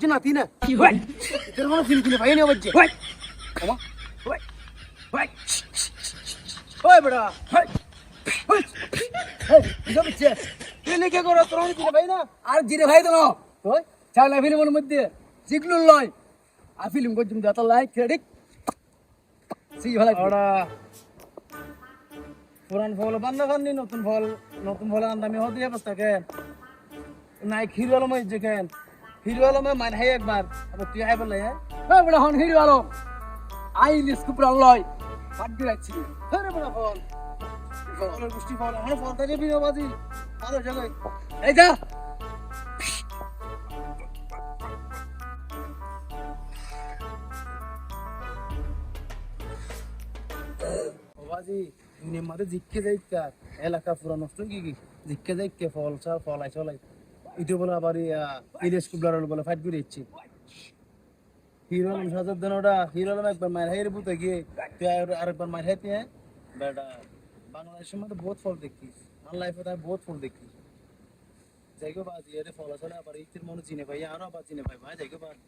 বলছি নাতি না তোর মনে চিনি ভাই না বলছে ওই বড়া ভাই না আর জিরে ভাই তো ওই চাইলা ফিল্মের মধ্যে জিগলুল লয় আর ফিল্ম করছি যত লাইক ক্রেডিট সি ভালো ওরা পুরান ফল বান্ধা বান্ধি নতুন ফল আন্দামি হতে অবস্থা কেন নাই হিরো আলম যে কেন হিরো আলমে মান হাই একবার আবার তুই হাই বললে হ্যাঁ ওই বড় হন হিরো আলো আই লিস্ট কুপরা লয় বাদ দিয়ে রাখছি আরে বড় ফল ফলের গোষ্ঠী ফল আমার ফল থেকে বিনোবাজি ভালো জায়গায় এই যা বাজি দুনিয়ার মাঝে জিতকে যাইতা এলাকা পুরা নষ্ট কি জিতকে যাইতে ফল আই চলাই এটা বলে আবার ইলিশ কুবলার বলে ফাইট করে ইচ্ছি হিরো আলম সাজার দেন ওটা হিরো আলম একবার মায়ের হাইয়ের বুতে গিয়ে তুই আরেকবার মায়ের হাইতে হ্যাঁ বেটা বাংলাদেশের মধ্যে বহুত ফল দেখি আমার লাইফে তাই বহুত ফল দেখি যাইগো বাজি এর ফল আসলে আবার ইতির মনে চিনে ভাই আরো আবার চিনে ভাই যাইগো বাজি